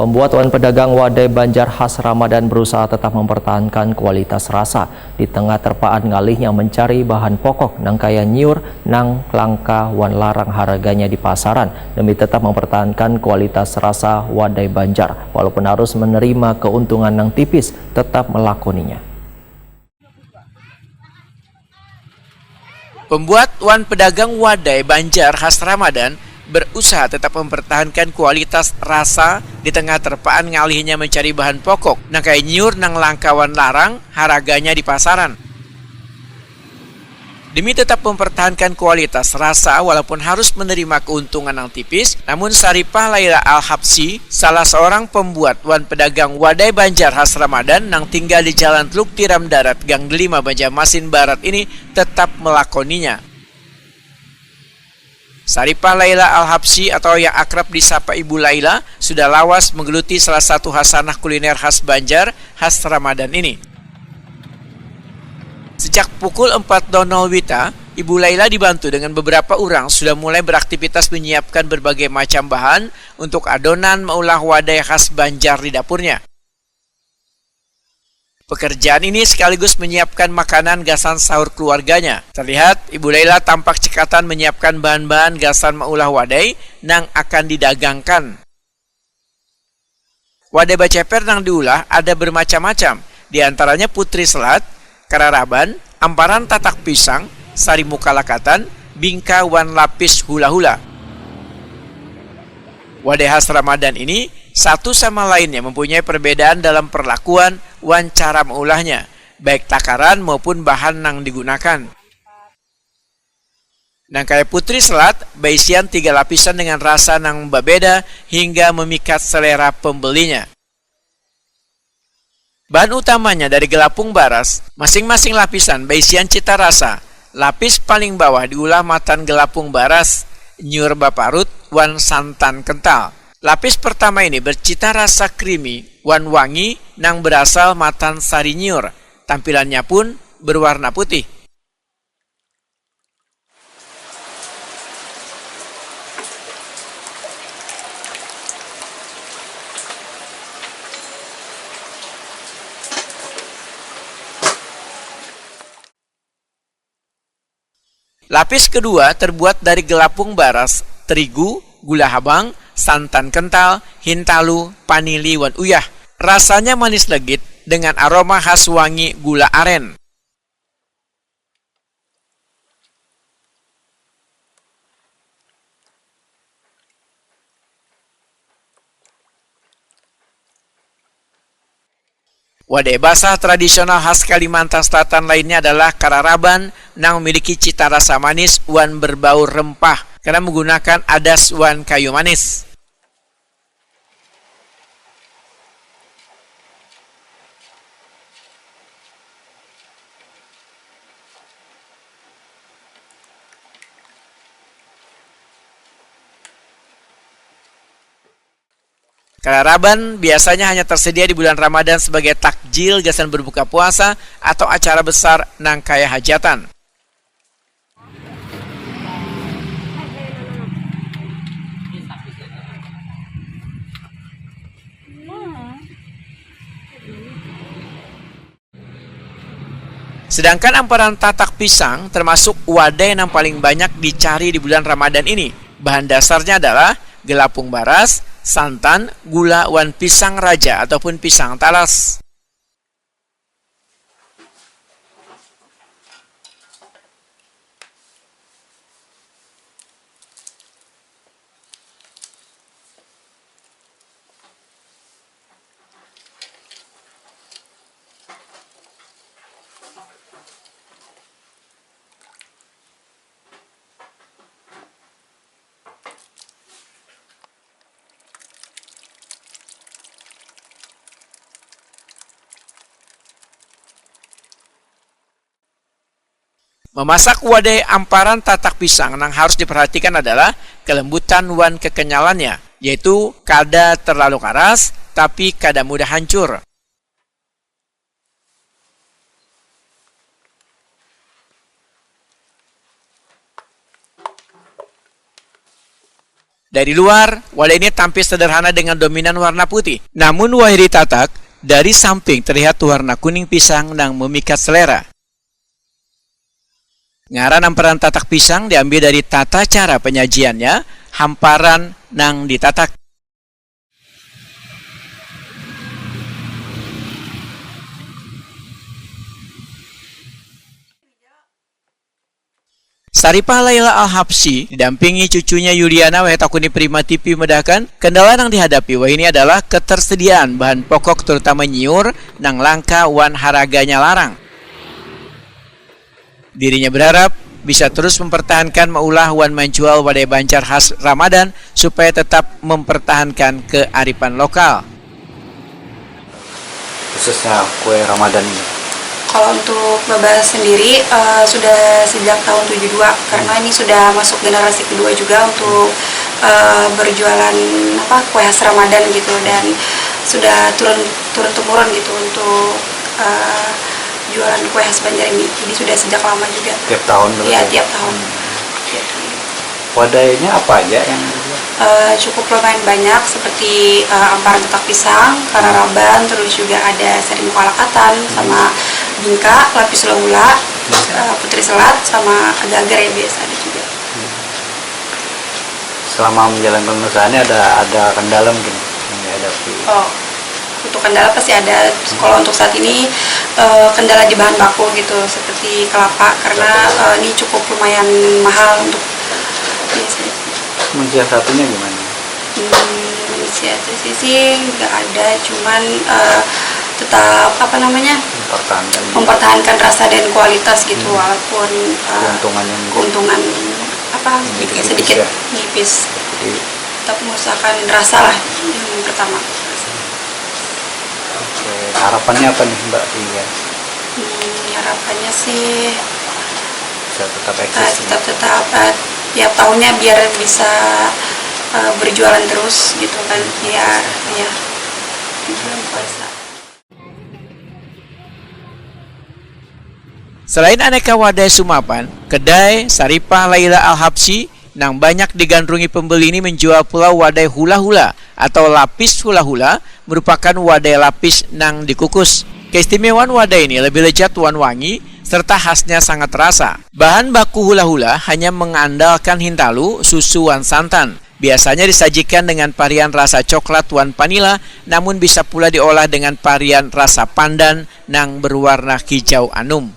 Pembuat wan pedagang wadai Banjar khas Ramadan berusaha tetap mempertahankan kualitas rasa di tengah terpaan ngalihnya mencari bahan pokok nang kaya nyiur nang langka wan larang harganya di pasaran demi tetap mempertahankan kualitas rasa wadai Banjar walaupun harus menerima keuntungan nang tipis tetap melakoninya. Pembuat wan pedagang wadai Banjar khas Ramadan berusaha tetap mempertahankan kualitas rasa di tengah terpaan ngalihnya mencari bahan pokok nang kaya nyiur nang langkawan larang harganya di pasaran. Demi tetap mempertahankan kualitas rasa walaupun harus menerima keuntungan yang tipis, namun Saripah Laila Al-Habsyi, salah seorang pembuat wan pedagang wadai Banjar khas Ramadan nang tinggal di Jalan Teluk Tiram Darat, Gang 5, Banjarmasin Barat ini tetap melakoninya. Saripah Laila Al-Habsyi atau yang akrab disapa Ibu Laila sudah lawas menggeluti salah satu hasanah kuliner khas Banjar khas Ramadan ini. Sejak pukul 4.00 WITA, Ibu Laila dibantu dengan beberapa orang sudah mulai beraktivitas menyiapkan berbagai macam bahan untuk adonan meulah wadai khas Banjar di dapurnya. Pekerjaan ini sekaligus menyiapkan makanan gasan sahur keluarganya. Terlihat Ibu Laila tampak cekatan menyiapkan bahan-bahan gasan meulah wadai nang akan didagangkan. Wadai baceper nang diulah ada bermacam-macam, diantaranya putri selat, kararaban, amparan tatak pisang, sari muka lakatan, bingka wan lapis hula-hula. Wadai khas Ramadan ini satu sama lainnya mempunyai perbedaan dalam perlakuan wan cara meulahnya, baik takaran maupun bahan yang digunakan. Nang kaya putri selat, baisian 3 lapisan dengan rasa nang berbeda hingga memikat selera pembelinya. Bahan utamanya dari gelapung baras, masing-masing lapisan baisian cita rasa. Lapis paling bawah diulah matan gelapung baras, nyiur baparut, wan santan kental. Lapis pertama ini bercita rasa creamy, wan wangi, nang berasal matan sari nyiur. Tampilannya pun berwarna putih. Lapis kedua terbuat dari gelapung baras, terigu, gula habang, santan kental, hintalu, panili, wan uyah. Rasanya manis legit dengan aroma khas wangi gula aren. Wadai basah tradisional khas Kalimantan Selatan lainnya adalah kararaban yang memiliki cita rasa manis wan berbau rempah karena menggunakan adas wan kayu manis. Kararaban biasanya hanya tersedia di bulan Ramadan sebagai takjil gasan berbuka puasa atau acara besar nang kaya hajatan. Sedangkan amparan tatak pisang termasuk wadai yang paling banyak dicari di bulan Ramadan ini. Bahan dasarnya adalah gelapung baras, santan, gula, wan pisang raja ataupun pisang talas. Memasak wadai amparan tatak pisang yang harus diperhatikan adalah kelembutan wan kekenyalannya, yaitu kada terlalu keras tapi kada mudah hancur. Dari luar, wadah ini tampil sederhana dengan dominan warna putih. Namun wahid ditatak, dari samping terlihat warna kuning pisang yang memikat selera. Ngaran amparan tatak pisang diambil dari tata cara penyajiannya, hamparan nang ditatak. Saripah Laila Al-Habsyi didampingi cucunya Yuliana Wahetakuni Prima TV medahkan kendala yang dihadapi ini adalah ketersediaan bahan pokok terutama nyiur nang langka wan haraganya larang. Dirinya berharap bisa terus mempertahankan maulah wan menjual wadai Banjar khas Ramadan supaya tetap mempertahankan kearifan lokal. Khususnya kue Ramadan ini. Kalau untuk Babas sendiri sudah sejak tahun 72 karena ini sudah masuk generasi kedua juga untuk berjualan kue khas Ramadan gitu, dan sudah turun temurun gitu untuk jualan kue khas Banjar ini. Jadi sudah sejak lama juga. Tiap tahun berarti? Iya, tiap tahun. Wadahnya apa aja yang cukup lumayan banyak seperti amparan tatak pisang, kararaban, terus juga ada sari muka lakatan, sama bingka, lapis hula-hula, putri selat, sama agar-agar ya biasa ada juga. Selama menjalankan usahanya ada kendala mungkin yang dihadapi? Oh, untuk kendala pasti ada. Kalau untuk saat ini kendala di bahan baku gitu, seperti kelapa, karena ini cukup lumayan mahal untuk biasanya. Mensiasatinya gimana? Mensiasati sih nggak ada, cuman tetap mempertahankan rasa dan kualitas gitu, walaupun keuntungan sedikit nipis. Tetap mengusahakan rasa lah yang pertama. Oke, harapannya apa nih Mbak Iya? Harapannya sih Bisa tetap eksis. tetap tiap tahunnya biar bisa berjualan terus gitu kan, ya bulan puasa. Selain aneka wadai sumapan, kedai Saripah Laila Al-Habsyi yang banyak digandrungi pembeli ini menjual pula wadai hula-hula atau lapis hula-hula, merupakan wadai lapis nang dikukus. Keistimewaan wadai ini lebih lezat wan wangi serta khasnya sangat terasa. Bahan baku hula-hula hanya mengandalkan hintalu, susu wan santan. Biasanya disajikan dengan varian rasa coklat wan vanila, namun bisa pula diolah dengan varian rasa pandan nang berwarna hijau anum.